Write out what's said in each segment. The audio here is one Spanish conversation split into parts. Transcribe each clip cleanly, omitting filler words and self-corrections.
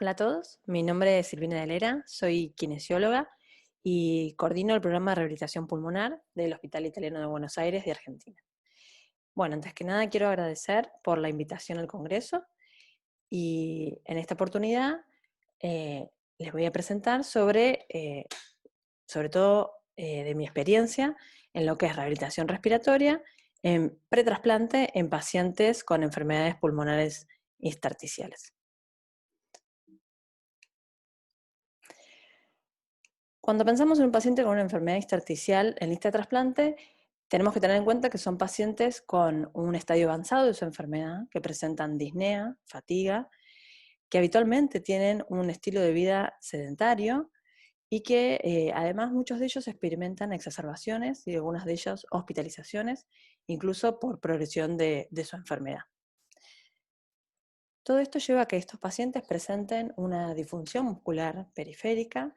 Hola a todos, mi nombre es Silvina de Lera, soy kinesióloga y coordino el programa de rehabilitación pulmonar del Hospital Italiano de Buenos Aires de Argentina. Bueno, antes que nada quiero agradecer por la invitación al Congreso y en esta oportunidad eh, les voy a presentar sobre todo de mi experiencia en lo que es rehabilitación respiratoria en pretrasplante en pacientes con enfermedades pulmonares intersticiales. Cuando pensamos en un paciente con una enfermedad intersticial en lista de trasplante, tenemos que tener en cuenta que son pacientes con un estadio avanzado de su enfermedad, que presentan disnea, fatiga, que habitualmente tienen un estilo de vida sedentario y que además muchos de ellos experimentan exacerbaciones y algunas de ellas hospitalizaciones, incluso por progresión de su enfermedad. Todo esto lleva a que estos pacientes presenten una disfunción muscular periférica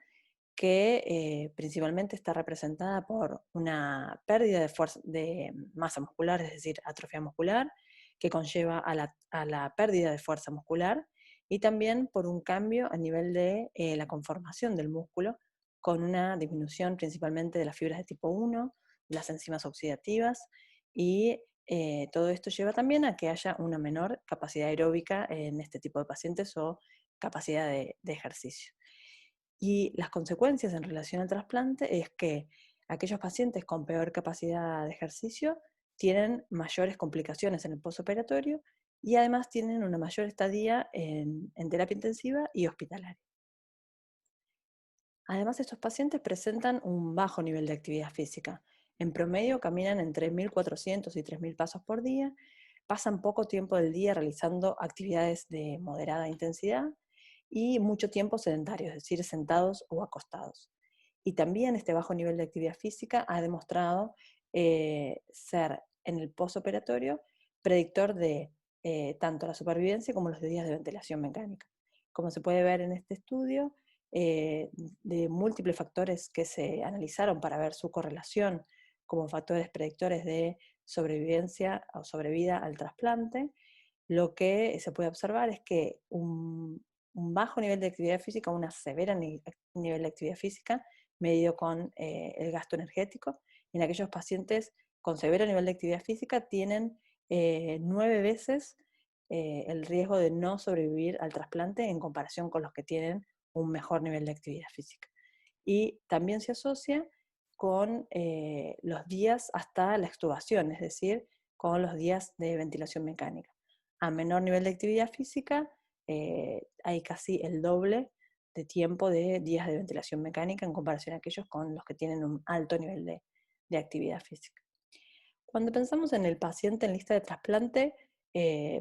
que principalmente está representada por una pérdida de masa muscular, es decir, atrofia muscular, que conlleva a la pérdida de fuerza muscular, y también por un cambio a nivel de la conformación del músculo, con una disminución principalmente de las fibras de tipo 1, las enzimas oxidativas, y todo esto lleva también a que haya una menor capacidad aeróbica en este tipo de pacientes o capacidad de ejercicio. Y las consecuencias en relación al trasplante es que aquellos pacientes con peor capacidad de ejercicio tienen mayores complicaciones en el postoperatorio y además tienen una mayor estadía en terapia intensiva y hospitalaria. Además, estos pacientes presentan un bajo nivel de actividad física. En promedio caminan entre 1.400 y 3.000 pasos por día, pasan poco tiempo del día realizando actividades de moderada intensidad y mucho tiempo sedentario, es decir, sentados o acostados. Y también este bajo nivel de actividad física ha demostrado ser en el postoperatorio predictor de tanto la supervivencia como los días de ventilación mecánica. Como se puede ver en este estudio, de múltiples factores que se analizaron para ver su correlación como factores predictores de sobrevivencia o sobrevida al trasplante, lo que se puede observar es que un bajo nivel de actividad física, una severa nivel de actividad física, medido con el gasto energético, en aquellos pacientes con severo nivel de actividad física tienen 9 veces el riesgo de no sobrevivir al trasplante en comparación con los que tienen un mejor nivel de actividad física. Y también se asocia con los días hasta la extubación, es decir, con los días de ventilación mecánica. A menor nivel de actividad física, hay casi el doble de tiempo de días de ventilación mecánica en comparación a aquellos con los que tienen un alto nivel de actividad física. Cuando pensamos en el paciente en lista de trasplante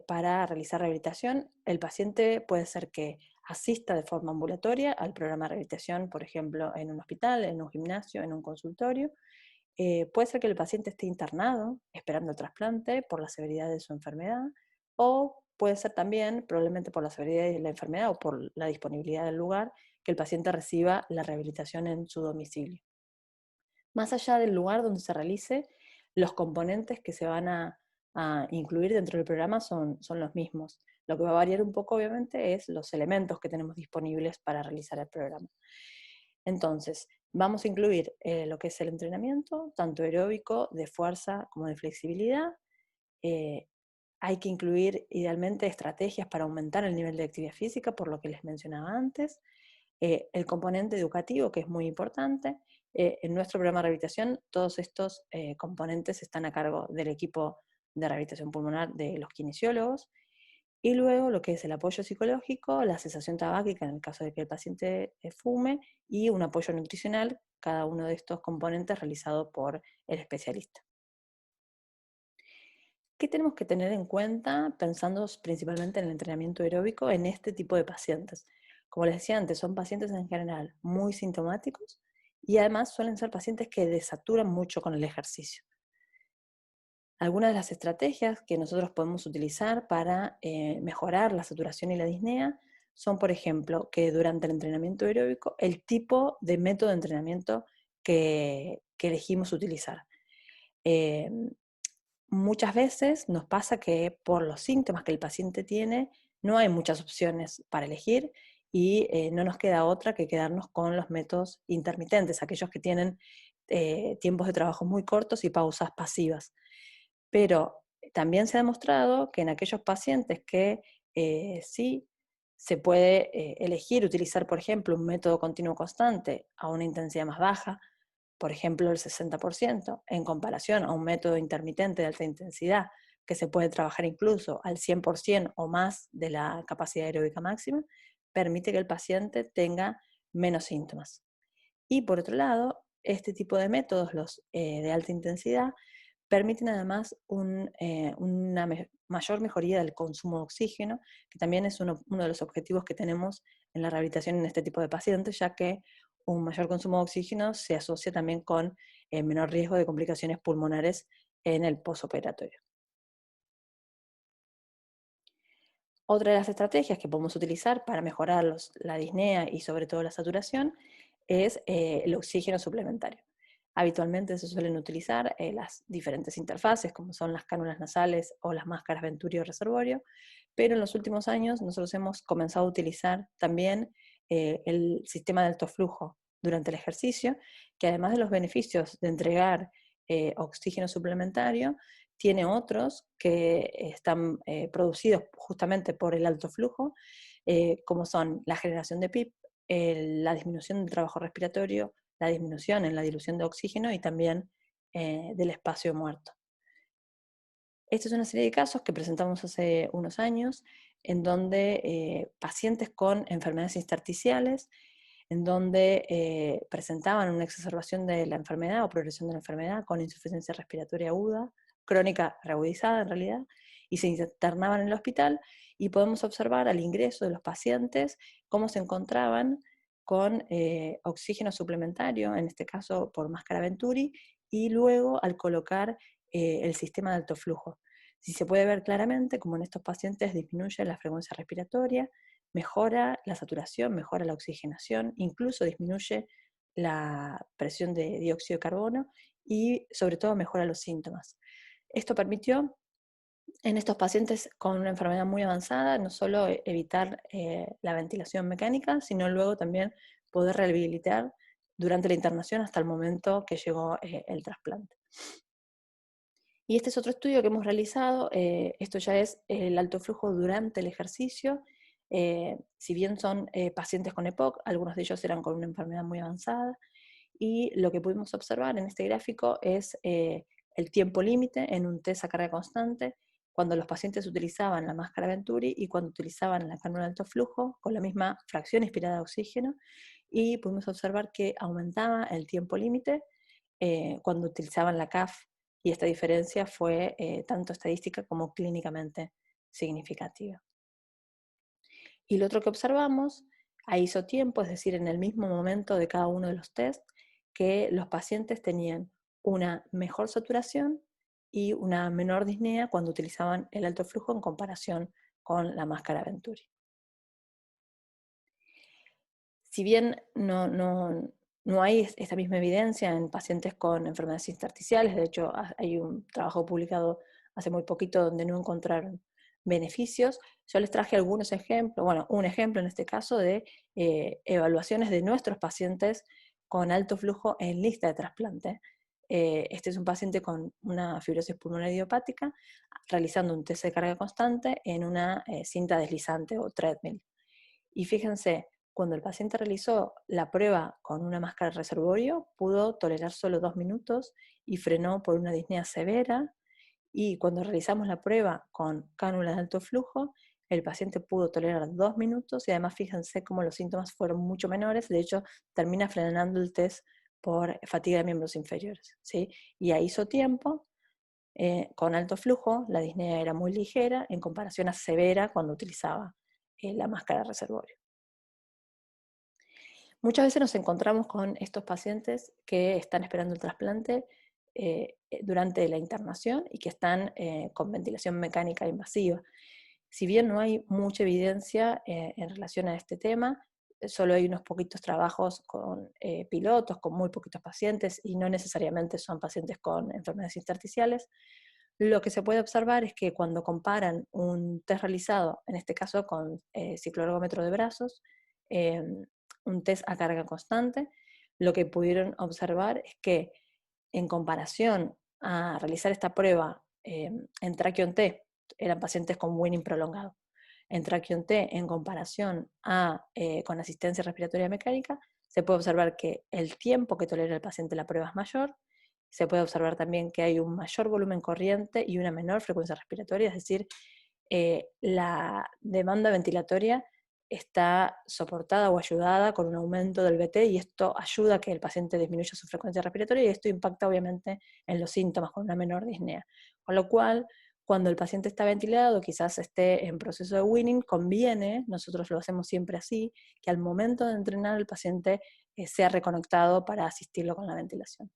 para realizar rehabilitación, el paciente puede ser que asista de forma ambulatoria al programa de rehabilitación, por ejemplo, en un hospital, en un gimnasio, en un consultorio. Puede ser que el paciente esté internado esperando el trasplante por la severidad de su enfermedad, o puede ser también, probablemente por la severidad de la enfermedad o por la disponibilidad del lugar, que el paciente reciba la rehabilitación en su domicilio. Más allá del lugar donde se realice, los componentes que se van a incluir dentro del programa son los mismos. Lo que va a variar un poco, obviamente, es los elementos que tenemos disponibles para realizar el programa. Entonces, vamos a incluir lo que es el entrenamiento, tanto aeróbico, de fuerza como de flexibilidad. Eh, Hay que incluir idealmente estrategias para aumentar el nivel de actividad física, por lo que les mencionaba antes. El componente educativo, que es muy importante. En nuestro programa de rehabilitación, todos estos componentes están a cargo del equipo de rehabilitación pulmonar de los kinesiólogos. Y luego lo que es el apoyo psicológico, la cesación tabáquica en el caso de que el paciente fume, y un apoyo nutricional, cada uno de estos componentes realizado por el especialista. ¿Qué tenemos que tener en cuenta pensando principalmente en el entrenamiento aeróbico en este tipo de pacientes? Como les decía antes, son pacientes en general muy sintomáticos y además suelen ser pacientes que desaturan mucho con el ejercicio. Algunas de las estrategias que nosotros podemos utilizar para mejorar la saturación y la disnea son, por ejemplo, que durante el entrenamiento aeróbico, el tipo de método de entrenamiento que elegimos utilizar. Eh, Muchas veces nos pasa que por los síntomas que el paciente tiene, no hay muchas opciones para elegir y no nos queda otra que quedarnos con los métodos intermitentes, aquellos que tienen tiempos de trabajo muy cortos y pausas pasivas. Pero también se ha demostrado que en aquellos pacientes que sí se puede elegir utilizar, por ejemplo, un método continuo constante a una intensidad más baja, por ejemplo el 60%, en comparación a un método intermitente de alta intensidad, que se puede trabajar incluso al 100% o más de la capacidad aeróbica máxima, permite que el paciente tenga menos síntomas. Y por otro lado, este tipo de métodos, los de alta intensidad, permiten además una mayor mejoría del consumo de oxígeno, que también es uno de los objetivos que tenemos en la rehabilitación en este tipo de pacientes, ya que un mayor consumo de oxígeno se asocia también con menor riesgo de complicaciones pulmonares en el posoperatorio. Otra de las estrategias que podemos utilizar para mejorar la disnea y sobre todo la saturación es el oxígeno suplementario. Habitualmente se suelen utilizar las diferentes interfaces, como son las cánulas nasales o las máscaras Venturi o Reservorio, pero en los últimos años nosotros hemos comenzado a utilizar también el sistema de alto flujo durante el ejercicio, que además de los beneficios de entregar oxígeno suplementario, tiene otros que están producidos justamente por el alto flujo, como son la generación de PIP, la disminución del trabajo respiratorio, la disminución en la dilución de oxígeno y también del espacio muerto. Esta es una serie de casos que presentamos hace unos años, en donde pacientes con enfermedades intersticiales, en donde presentaban una exacerbación de la enfermedad o progresión de la enfermedad con insuficiencia respiratoria aguda, crónica reagudizada en realidad, y se internaban en el hospital, y podemos observar al ingreso de los pacientes cómo se encontraban con oxígeno suplementario, en este caso por máscara Venturi, y luego al colocar el sistema de alto flujo. Si se puede ver claramente como en estos pacientes disminuye la frecuencia respiratoria, mejora la saturación, mejora la oxigenación, incluso disminuye la presión de dióxido de carbono y sobre todo mejora los síntomas. Esto permitió en estos pacientes con una enfermedad muy avanzada no solo evitar la ventilación mecánica, sino luego también poder rehabilitar durante la internación hasta el momento que llegó el trasplante. Y este es otro estudio que hemos realizado, esto ya es el alto flujo durante el ejercicio, si bien son pacientes con EPOC, algunos de ellos eran con una enfermedad muy avanzada, y lo que pudimos observar en este gráfico es el tiempo límite en un test a carga constante, cuando los pacientes utilizaban la máscara Venturi y cuando utilizaban la cánula de alto flujo, con la misma fracción inspirada de oxígeno, y pudimos observar que aumentaba el tiempo límite cuando utilizaban la CAF, y esta diferencia fue tanto estadística como clínicamente significativa. Y lo otro que observamos a isotiempo, es decir, en el mismo momento de cada uno de los test, que los pacientes tenían una mejor saturación y una menor disnea cuando utilizaban el alto flujo en comparación con la máscara Venturi. Si bien no hay esta misma evidencia en pacientes con enfermedades intersticiales, de hecho hay un trabajo publicado hace muy poquito donde no encontraron beneficios, yo les traje algunos ejemplos, bueno, un ejemplo en este caso de evaluaciones de nuestros pacientes con alto flujo en lista de trasplante. Este es un paciente con una fibrosis pulmonar idiopática realizando un test de carga constante en una cinta deslizante o treadmill. Y fíjense, cuando el paciente realizó la prueba con una máscara de reservorio, pudo tolerar solo 2 minutos y frenó por una disnea severa. Y cuando realizamos la prueba con cánula de alto flujo, el paciente pudo tolerar 2 minutos y además fíjense cómo los síntomas fueron mucho menores. De hecho, termina frenando el test por fatiga de miembros inferiores, ¿sí? Y a isotiempo, con alto flujo, la disnea era muy ligera en comparación a severa cuando utilizaba la máscara de reservorio. Muchas veces nos encontramos con estos pacientes que están esperando el trasplante durante la internación y que están con ventilación mecánica invasiva. Si bien no hay mucha evidencia en relación a este tema, solo hay unos poquitos trabajos con pilotos, con muy poquitos pacientes, y no necesariamente son pacientes con enfermedades intersticiales. Lo que se puede observar es que cuando comparan un test realizado, en este caso con ciclorgómetro de brazos, un test a carga constante, lo que pudieron observar es que en comparación a realizar esta prueba en Traquion-T, eran pacientes con winning prolongado, en Traquion-T en comparación con asistencia respiratoria mecánica, se puede observar que el tiempo que tolera el paciente la prueba es mayor, se puede observar también que hay un mayor volumen corriente y una menor frecuencia respiratoria, es decir, la demanda ventilatoria está soportada o ayudada con un aumento del BT y esto ayuda a que el paciente disminuya su frecuencia respiratoria y esto impacta obviamente en los síntomas con una menor disnea. Con lo cual, cuando el paciente está ventilado, quizás esté en proceso de weaning, conviene, nosotros lo hacemos siempre así, que al momento de entrenar el paciente sea reconectado para asistirlo con la ventilación.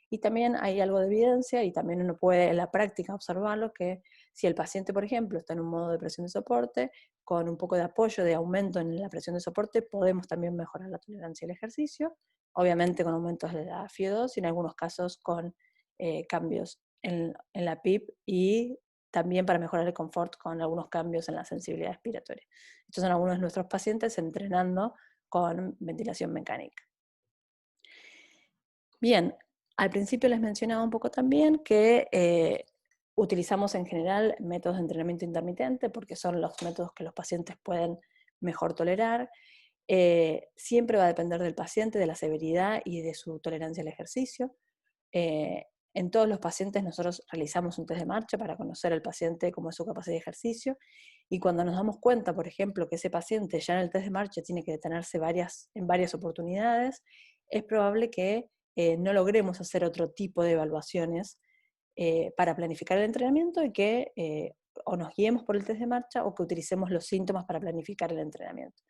Y también hay algo de evidencia y también uno puede en la práctica observarlo que si el paciente, por ejemplo, está en un modo de presión de soporte, con un poco de apoyo, de aumento en la presión de soporte, podemos también mejorar la tolerancia al ejercicio, obviamente con aumentos de la FIO2 y en algunos casos con cambios en la PIP y también para mejorar el confort con algunos cambios en la sensibilidad respiratoria. Estos son algunos de nuestros pacientes entrenando con ventilación mecánica. Bien, al principio les mencionaba un poco también que utilizamos en general métodos de entrenamiento intermitente porque son los métodos que los pacientes pueden mejor tolerar. Siempre va a depender del paciente, de la severidad y de su tolerancia al ejercicio. En todos los pacientes nosotros realizamos un test de marcha para conocer al paciente cómo es su capacidad de ejercicio y cuando nos damos cuenta, por ejemplo, que ese paciente ya en el test de marcha tiene que detenerse en varias oportunidades, es probable que no logremos hacer otro tipo de evaluaciones para planificar el entrenamiento y que o nos guiemos por el test de marcha o que utilicemos los síntomas para planificar el entrenamiento.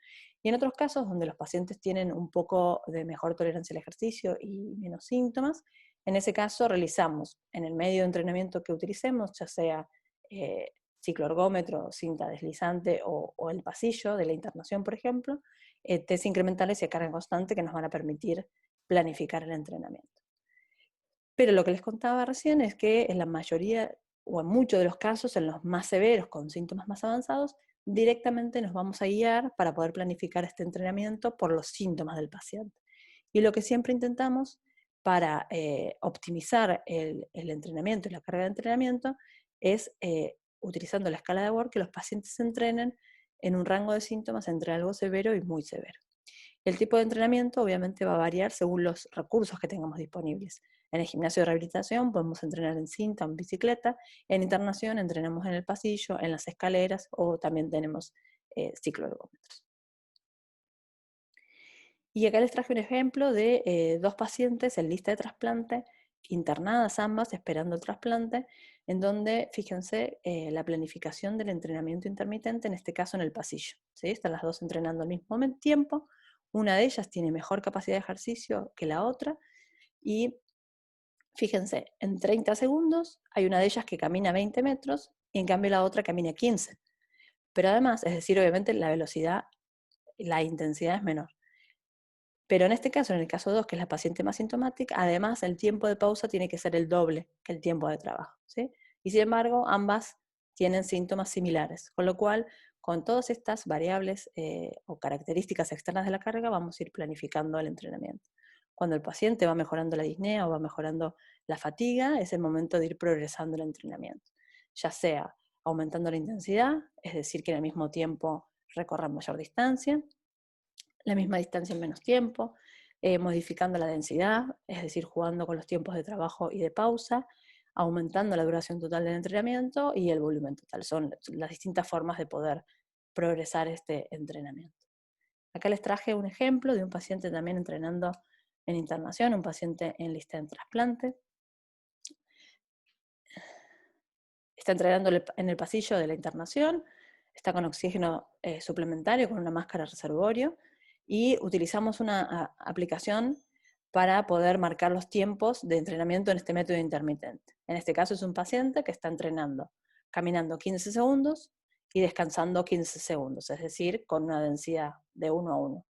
Y en otros casos, donde los pacientes tienen un poco de mejor tolerancia al ejercicio y menos síntomas, en ese caso realizamos en el medio de entrenamiento que utilicemos, ya sea cicloergómetro, cinta deslizante o el pasillo de la internación, por ejemplo, test incrementales y a carga constante que nos van a permitir planificar el entrenamiento. Pero lo que les contaba recién es que en la mayoría o en muchos de los casos, en los más severos, con síntomas más avanzados, directamente nos vamos a guiar para poder planificar este entrenamiento por los síntomas del paciente. Y lo que siempre intentamos para optimizar el entrenamiento y la carga de entrenamiento es, utilizando la escala de Ward, que los pacientes se entrenen en un rango de síntomas entre algo severo y muy severo. El tipo de entrenamiento obviamente va a variar según los recursos que tengamos disponibles. En el gimnasio de rehabilitación podemos entrenar en cinta, en bicicleta, en internación entrenamos en el pasillo, en las escaleras o también tenemos cicloergómetros. Y acá les traje un ejemplo de dos pacientes en lista de trasplante, internadas ambas, esperando el trasplante, en donde, fíjense, la planificación del entrenamiento intermitente, en este caso en el pasillo. ¿Sí? Están las dos entrenando al mismo tiempo, una de ellas tiene mejor capacidad de ejercicio que la otra, y fíjense, en 30 segundos hay una de ellas que camina 20 metros, y en cambio la otra camina 15. Pero además, es decir, obviamente la velocidad, la intensidad es menor. Pero en este caso, en el caso 2, que es la paciente más sintomática, además el tiempo de pausa tiene que ser el doble que el tiempo de trabajo, ¿sí? Y sin embargo, ambas tienen síntomas similares, con lo cual, con todas estas variables o características externas de la carga, vamos a ir planificando el entrenamiento. Cuando el paciente va mejorando la disnea o va mejorando la fatiga, es el momento de ir progresando el entrenamiento, ya sea aumentando la intensidad, es decir, que en el mismo tiempo recorran mayor distancia, la misma distancia en menos tiempo, modificando la densidad, es decir, jugando con los tiempos de trabajo y de pausa, aumentando la duración total del entrenamiento y el volumen total. Son las distintas formas de poder progresar este entrenamiento. Acá les traje un ejemplo de un paciente también entrenando en internación, un paciente en lista de trasplante. Está entrenando en el pasillo de la internación, está con oxígeno suplementario, con una máscara reservorio, y utilizamos una aplicación para poder marcar los tiempos de entrenamiento en este método intermitente. En este caso es un paciente que está entrenando, caminando 15 segundos y descansando 15 segundos, es decir, con una densidad de 1 a 1.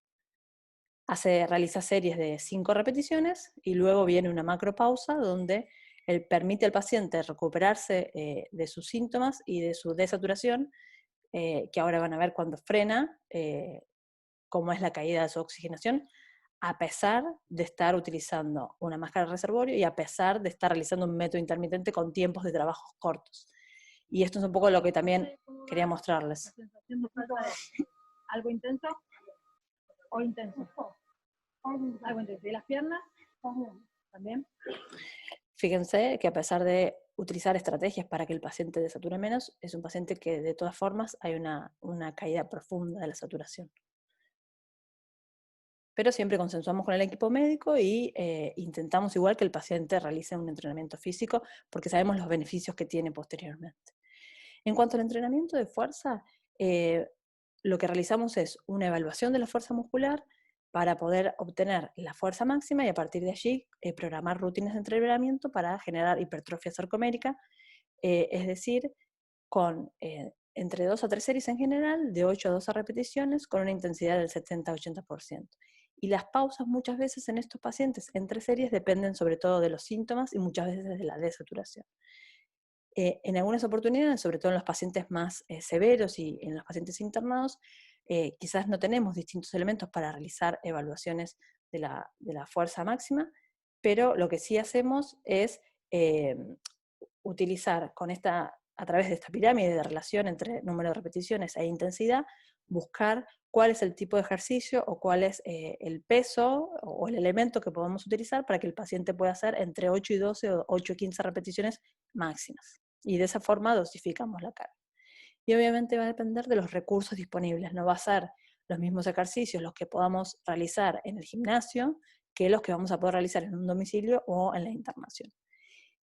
Realiza series de 5 repeticiones y luego viene una macropausa donde permite al paciente recuperarse de sus síntomas y de su desaturación, que ahora van a ver cuando frena cómo es la caída de su oxigenación, a pesar de estar utilizando una máscara de reservorio y a pesar de estar realizando un método intermitente con tiempos de trabajos cortos. Y esto es un poco lo que también quería mostrarles. ¿La sensación de falta es algo intenso o intenso? Algo intenso. ¿Y las piernas? También. Fíjense que a pesar de utilizar estrategias para que el paciente desature menos, es un paciente que de todas formas hay una caída profunda de la saturación. Pero siempre consensuamos con el equipo médico y intentamos igual que el paciente realice un entrenamiento físico porque sabemos los beneficios que tiene posteriormente. En cuanto al entrenamiento de fuerza, lo que realizamos es una evaluación de la fuerza muscular para poder obtener la fuerza máxima y a partir de allí programar rutinas de entrenamiento para generar hipertrofia sarcomérica, es decir, con entre 2 a 3 series en general, de 8 a 12 repeticiones, con una intensidad del 70-80%. Y las pausas muchas veces en estos pacientes entre series dependen sobre todo de los síntomas y muchas veces de la desaturación. En algunas oportunidades, sobre todo en los pacientes más severos y en los pacientes internados, quizás no tenemos distintos elementos para realizar evaluaciones de la fuerza máxima, pero lo que sí hacemos es utilizar a través de esta pirámide de relación entre número de repeticiones e intensidad, buscar cuál es el tipo de ejercicio o cuál es el peso o el elemento que podemos utilizar para que el paciente pueda hacer entre 8 y 12 o 8 y 15 repeticiones máximas. Y de esa forma dosificamos la carga. Y obviamente va a depender de los recursos disponibles, no va a ser los mismos ejercicios los que podamos realizar en el gimnasio que los que vamos a poder realizar en un domicilio o en la internación.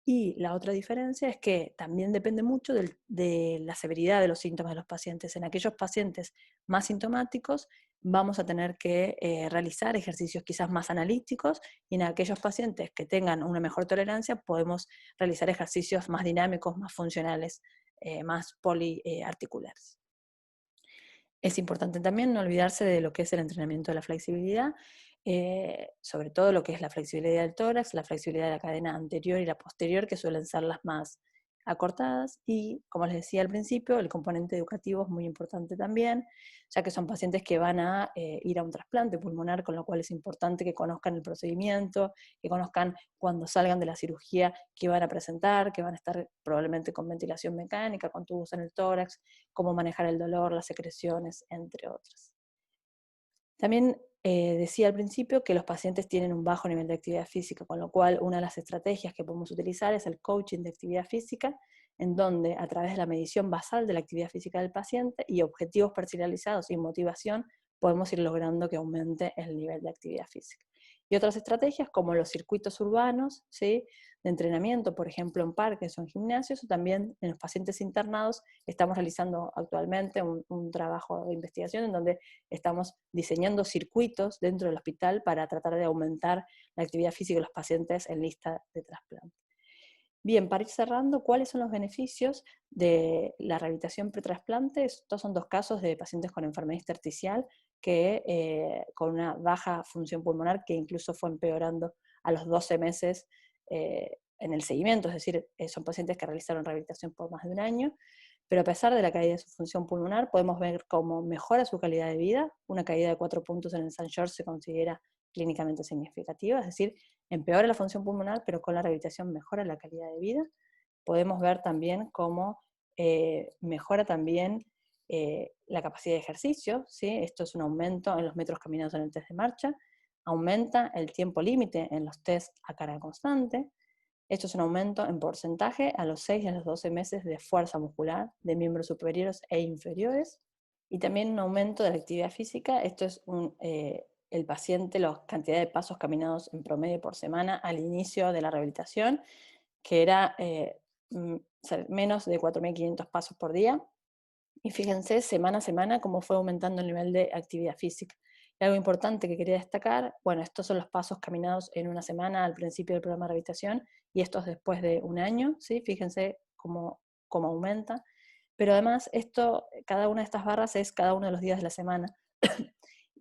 Y la otra diferencia es que también depende mucho de la severidad de los síntomas de los pacientes. En aquellos pacientes más sintomáticos vamos a tener que realizar ejercicios quizás más analíticos y en aquellos pacientes que tengan una mejor tolerancia podemos realizar ejercicios más dinámicos, más funcionales, más poliarticulares. Es importante también no olvidarse de lo que es el entrenamiento de la flexibilidad, sobre todo lo que es la flexibilidad del tórax, la flexibilidad de la cadena anterior y la posterior, que suelen ser las más acortadas, y como les decía al principio, el componente educativo es muy importante también, ya que son pacientes que van a ir a un trasplante pulmonar, con lo cual es importante que conozcan el procedimiento, que conozcan cuando salgan de la cirugía qué van a presentar, que van a estar probablemente con ventilación mecánica, con tubos en el tórax, cómo manejar el dolor, las secreciones, entre otras. También decía al principio que los pacientes tienen un bajo nivel de actividad física, con lo cual una de las estrategias que podemos utilizar es el coaching de actividad física, en donde a través de la medición basal de la actividad física del paciente y objetivos personalizados y motivación, podemos ir logrando que aumente el nivel de actividad física. Y otras estrategias como los circuitos urbanos, ¿sí?, de entrenamiento, por ejemplo en parques o en gimnasios, o también en los pacientes internados, estamos realizando actualmente un trabajo de investigación en donde estamos diseñando circuitos dentro del hospital para tratar de aumentar la actividad física de los pacientes en lista de trasplante. Bien, para ir cerrando, ¿cuáles son los beneficios de la rehabilitación pretrasplante? Estos son 2 casos de pacientes con enfermedad intersticial que con una baja función pulmonar que incluso fue empeorando a los 12 meses en el seguimiento, es decir, son pacientes que realizaron rehabilitación por más de un año, pero a pesar de la caída de su función pulmonar, podemos ver cómo mejora su calidad de vida. Una caída de 4 puntos en el St. George se considera clínicamente significativa, es decir, empeora la función pulmonar, pero con la rehabilitación mejora la calidad de vida. Podemos ver también cómo mejora también la capacidad de ejercicio, ¿sí? Esto es un aumento en los metros caminados en el test de marcha, aumenta el tiempo límite en los test a carga constante. Esto es un aumento en porcentaje a los 6 y a los 12 meses de fuerza muscular de miembros superiores e inferiores. Y también un aumento de la actividad física. Esto es el paciente, la cantidad de pasos caminados en promedio por semana al inicio de la rehabilitación, que era menos de 4.500 pasos por día. Y fíjense semana a semana cómo fue aumentando el nivel de actividad física. Y algo importante que quería destacar, bueno, estos son los pasos caminados en una semana al principio del programa de rehabilitación y estos después de un año, ¿sí? Fíjense cómo aumenta. Pero además, cada una de estas barras es cada uno de los días de la semana.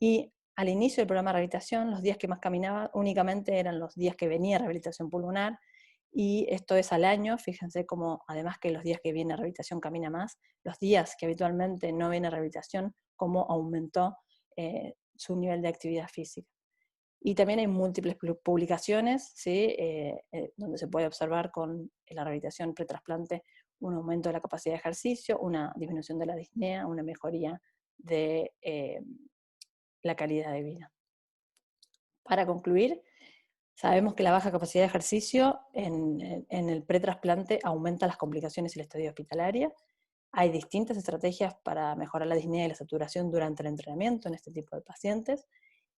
Y al inicio del programa de rehabilitación, los días que más caminaba únicamente eran los días que venía rehabilitación pulmonar, y esto es al año. Fíjense cómo, además que los días que viene rehabilitación camina más, los días que habitualmente no viene rehabilitación, cómo aumentó su nivel de actividad física. Y también hay múltiples publicaciones, ¿sí? Donde se puede observar con la rehabilitación pretrasplante un aumento de la capacidad de ejercicio, una disminución de la disnea, una mejoría de la calidad de vida. Para concluir, sabemos que la baja capacidad de ejercicio en el pretrasplante aumenta las complicaciones y la estadía hospitalaria. Hay distintas estrategias para mejorar la disnea y la saturación durante el entrenamiento en este tipo de pacientes,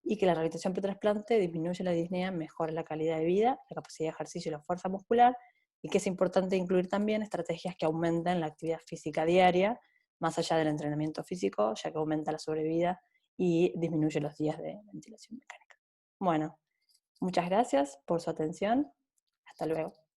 y que la rehabilitación pretrasplante disminuye la disnea, mejora la calidad de vida, la capacidad de ejercicio y la fuerza muscular, y que es importante incluir también estrategias que aumenten la actividad física diaria, más allá del entrenamiento físico, ya que aumenta la sobrevida y disminuye los días de ventilación mecánica. Bueno, muchas gracias por su atención. Hasta luego.